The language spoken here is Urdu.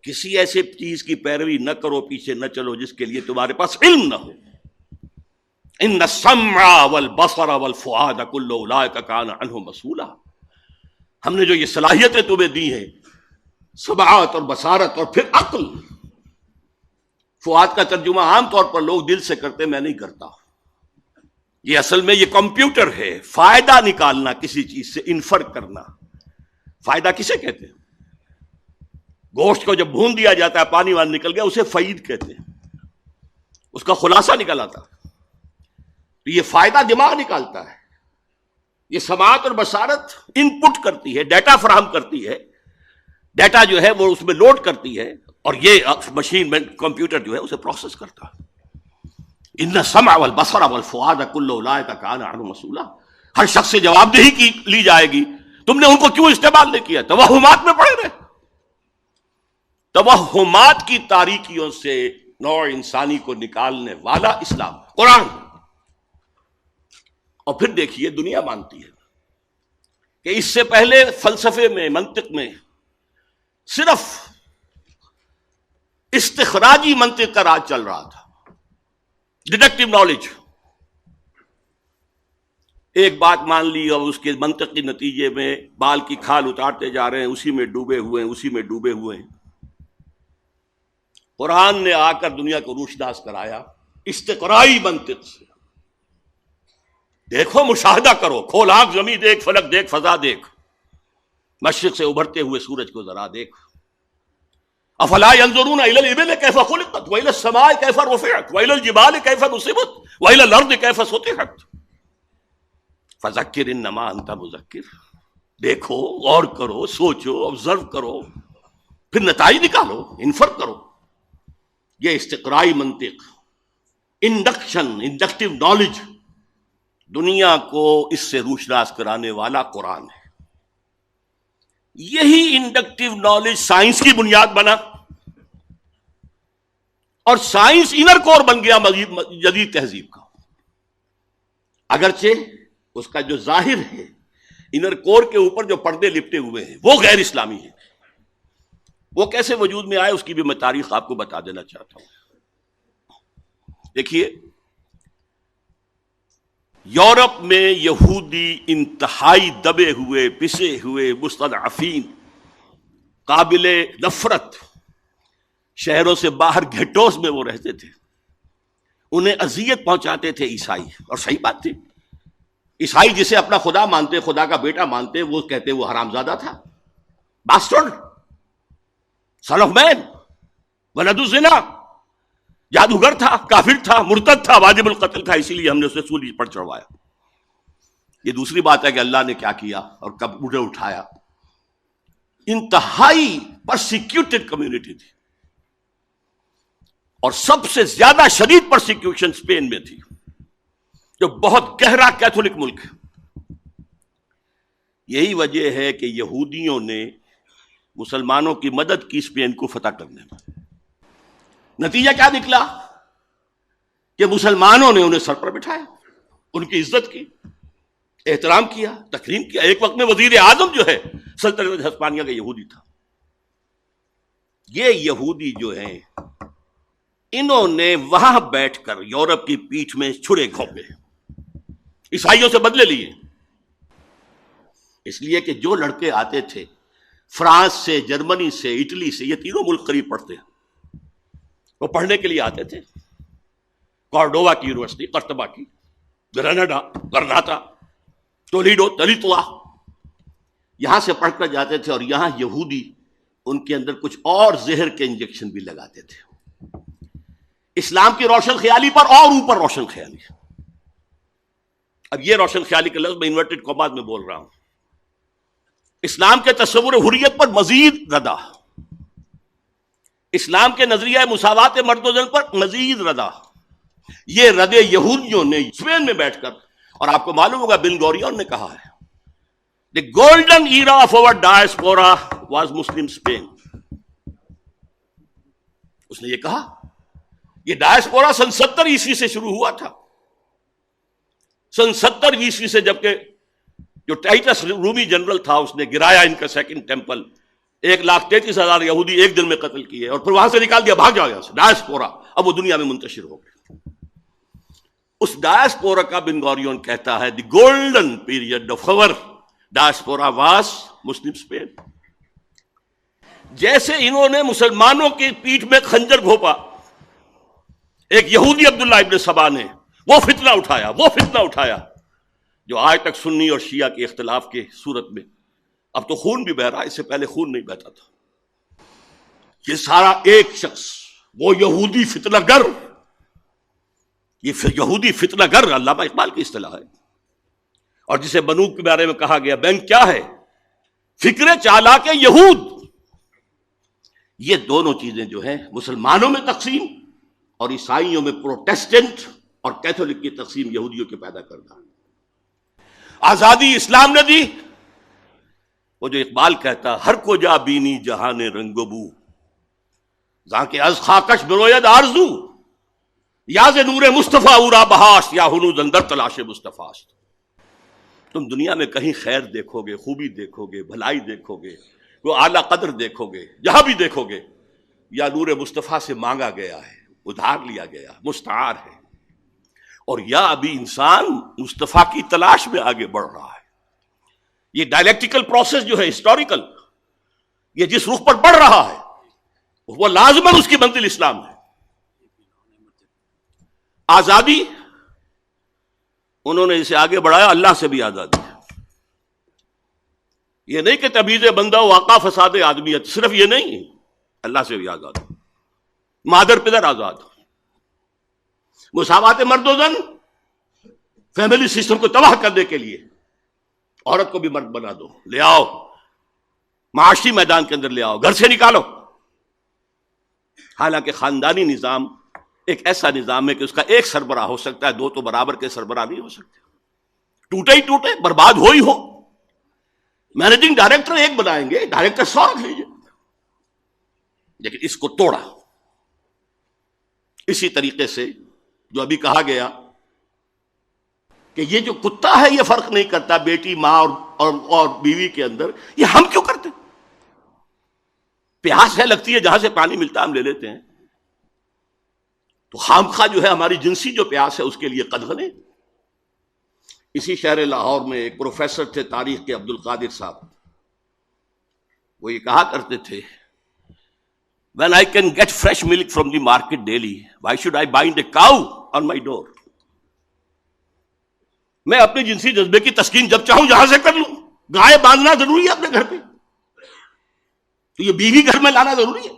کسی ایسے چیز کی پیروی نہ کرو، پیچھے نہ چلو جس کے لیے تمہارے پاس علم نہ ہو. ان السمع والبصر والفؤاد کل اولئک کان عنہ مسئولا. ہم نے جو یہ صلاحیتیں تمہیں دی ہیں، سماعت اور بصارت اور پھر عقل. فؤاد کا ترجمہ عام طور پر لوگ دل سے کرتے، میں نہیں کرتا. یہ اصل میں یہ کمپیوٹر ہے. فائدہ نکالنا کسی چیز سے، انفر کرنا. فائدہ کسے کہتے ہیں؟ گوشت کو جب بھون دیا جاتا ہے، پانی وان نکل گیا، اسے فعید کہتے ہیں. اس کا خلاصہ نکل آتا. تو یہ فائدہ دماغ نکالتا ہے. یہ سماعت اور بصارت ان پٹ کرتی ہے، ڈیٹا فراہم کرتی ہے. ڈیٹا جو ہے وہ اس میں لوڈ کرتی ہے، اور یہ مشین میں کمپیوٹر جو ہے اسے پروسیس کرتا ہے. ان السمع والبصر والفؤاد کل اولئک کان عنہ مسئولا. ہر شخص سے جواب دہی کی لی جائے گی. تم نے ان کو کیوں استعمال نہیں کیا؟ توہمات میں پڑے رہے. توہمات کی تاریکیوں سے نوع انسانی کو نکالنے والا اسلام، قرآن. اور پھر دیکھیے دنیا مانتی ہے کہ اس سے پہلے فلسفے میں، منطق میں صرف استخراجی منطق کا راج چل رہا تھا، ڈیڈکٹیو نالج. ایک بات مان لی اور اس کے منطق کے نتیجے میں بال کی کھال اتارتے جا رہے ہیں، اسی میں ڈوبے ہوئے ہیں. قرآن نے آ کر دنیا کو روشناس کرایا استقرائی منطق سے. دیکھو، مشاہدہ کرو، کھول آنکھ، زمین دیکھ، فلک دیکھ، فضا دیکھ، مشرق سے ابھرتے ہوئے سورج کو ذرا دیکھ. افلا ينظرون الى الابل كيف خلقت والى السماء كيف رفعت والى الجبال كيف نصبت والى الارض كيف سطحت فذكر انما انت مذکر. دیکھو، غور کرو، سوچو، آبزرو کرو، پھر نتائج نکالو، انفر کرو. یہ استقرائی منطق، انڈکٹیو نالج، دنیا کو اس سے روشناس کرانے والا قرآن ہے. یہی انڈکٹیو نالج سائنس کی بنیاد بنا، اور سائنس انر کور بن گیا جدید تہذیب کا. اگرچہ اس کا جو ظاہر ہے، انر کور کے اوپر جو پردے لپٹے ہوئے ہیں وہ غیر اسلامی ہیں. وہ کیسے وجود میں آئے اس کی بھی میں تاریخ آپ کو بتا دینا چاہتا ہوں. دیکھیے، یورپ میں یہودی انتہائی دبے ہوئے، پسے ہوئے، مستضعفین، قابل نفرت، شہروں سے باہر گھیٹوز میں وہ رہتے تھے. انہیں اذیت پہنچاتے تھے عیسائی، اور صحیح بات تھی. عیسائی جسے اپنا خدا مانتے، خدا کا بیٹا مانتے، وہ کہتے وہ حرامزادہ تھا، باسٹرڈ، سن آف مین، ولد الزنا، جادوگر تھا، کافر تھا، مرتد تھا، واجب القتل تھا. اسی لیے ہم نے اسے سولی پر چڑھوایا. یہ دوسری بات ہے کہ اللہ نے کیا کیا اور کب انہیں اٹھایا. انتہائی پرسیکیوٹڈ کمیونٹی تھی، اور سب سے زیادہ شدید پرسیکیوشن اسپین میں تھی، جو بہت گہرا کیتھولک ملک ہے. یہی وجہ ہے کہ یہودیوں نے مسلمانوں کی مدد کی اسپین کو فتح کرنے میں. نتیجہ کیا نکلا کہ مسلمانوں نے انہیں سر پر بٹھایا، ان کی عزت کی، احترام کیا، تکریم کیا. ایک وقت میں وزیر اعظم جو ہے سلطنت ہسپانیہ کا یہودی تھا. یہ یہودی جو ہیں، انہوں نے وہاں بیٹھ کر یورپ کی پیٹھ میں چھڑے گھونپے، عیسائیوں سے بدلے لیے. اس لیے کہ جو لڑکے آتے تھے فرانس سے، جرمنی سے، اٹلی سے، یہ تینوں ملک قریب پڑتے ہیں، وہ پڑھنے کے لیے آتے تھے. کارڈووا کی یونیورسٹی، قرطبہ کی، گرناڈا، گرناطا، تولیڈو، تلیتوا، یہاں سے پڑھ کر جاتے تھے. اور یہاں یہودی ان کے اندر کچھ اور زہر کے انجیکشن بھی لگاتے تھے، اسلام کی روشن خیالی پر اور اوپر روشن خیالی. اب یہ روشن خیالی کا لفظ میں انورٹڈ کاماز میں بول رہا ہوں. اسلام کے تصور حریت پر مزید ردا، اسلام کے نظریہ مساوات مرد و زن پر مزید ردا. یہ ردے یہودیوں نے اسپین میں بیٹھ کر، اور آپ کو معلوم ہوگا بن گورین نے کہا ہے the golden era of our diaspora was Muslim Spain. اس نے یہ کہا، یہ ڈائسپورا سن 70 عیسوی سے شروع ہوا تھا. سن 70 عیسوی سے، جبکہ جو ٹائٹس رومی جنرل تھا اس نے گرایا ان کا سیکنڈ ٹیمپل 1,33,000 یہودی ایک دن میں قتل کیے اور پھر وہاں سے نکال دیا، بھاگ جاؤ یہاں سے، ڈائسپورا، اب وہ دنیا میں منتشر ہو گئے۔ اس ڈائسپورا کا بن گوریون کہتا ہے the golden period of our diaspora was Muslim Spain. جیسے انہوں نے مسلمانوں کی پیٹھ میں خنجر گھونپا، ایک یہودی عبداللہ ابن سبا نے وہ فتنہ اٹھایا جو آج تک سنی اور شیعہ کے اختلاف کے صورت میں، اب تو خون بھی بہ رہا ہے، اس سے پہلے خون نہیں بہتا تھا۔ یہ سارا ایک شخص، وہ یہودی فتنہ گر، یہ یہودی فتنہ گر علامہ اقبال کی اصطلاح ہے، اور جسے بنوک کے بارے میں کہا گیا بینک کیا ہے؟ فکر چالاک یہود۔ یہ دونوں چیزیں جو ہیں مسلمانوں میں تقسیم اور عیسائیوں میں پروٹیسٹنٹ اور کیتھولک کی تقسیم یہودیوں کے پیدا کرنا۔ آزادی اسلام نے دی، وہ جو اقبال کہتا ہر کو جا بینی جہان رنگ و بو، زاں کے از خاکش بروید آرزو، یا ز نور مصطفیٰ اورا بہاشت، یا ہنوز اندر تلاش مصطفیٰ۔ تم دنیا میں کہیں خیر دیکھو گے، خوبی دیکھو گے، بھلائی دیکھو گے، وہ اعلیٰ قدر دیکھو گے، جہاں بھی دیکھو گے یا نور مصطفیٰ سے مانگا گیا ہے، ادھار لیا گیا، مستعار ہے، اور یا ابھی انسان مصطفیٰ کی تلاش میں آگے بڑھ رہا ہے۔ یہ ڈائلیکٹیکل پروسیس جو ہے ہسٹوریکل، یہ جس رخ پر بڑھ رہا ہے وہ لازماً اس کی منزل اسلام ہے۔ آزادی انہوں نے اسے آگے بڑھایا، اللہ سے بھی آزادی ہے۔ یہ نہیں کہ تمیز بندہ واقع فساد آدمیت، صرف یہ نہیں، اللہ سے بھی آزاد، مادر پدر آزاد، مساوات مرد و زن، فیملی سسٹم کو تباہ کرنے کے لیے عورت کو بھی مرد بنا دو، لے آؤ معاشی میدان کے اندر، لے آؤ، گھر سے نکالو۔ حالانکہ خاندانی نظام ایک ایسا نظام ہے کہ اس کا ایک سربراہ ہو سکتا ہے، دو تو برابر کے سربراہ نہیں ہو سکتے، ٹوٹے ہی ٹوٹے، برباد ہو ہی ہو۔ مینیجنگ ڈائریکٹر ایک بنائیں گے، ڈائریکٹر 100 رکھ لیجیے، لیکن اس کو توڑا۔ اسی طریقے سے جو ابھی کہا گیا کہ یہ جو کتا ہے یہ فرق نہیں کرتا بیٹی، ماں اور بیوی کے اندر، یہ ہم کیوں کرتے؟ پیاس ہے لگتی ہے، جہاں سے پانی ملتا ہے ہم لے لیتے ہیں، تو خامخواہ جو ہے ہماری جنسی جو پیاس ہے اس کے لیے قدغنیں۔ اسی شہر لاہور میں ایک پروفیسر تھے تاریخ کے، عبد القادر صاحب، وہ یہ کہا کرتے تھے when I can get fresh milk from the market daily, why should I bind a cow on my door؟ میں اپنے جنسی جذبے کی تسکین جب چاہوں جہاں سے کر لوں، گائے باندھنا ضروری ہے اپنے گھر پہ، تو یہ بیوی گھر میں لانا ضروری ہے؟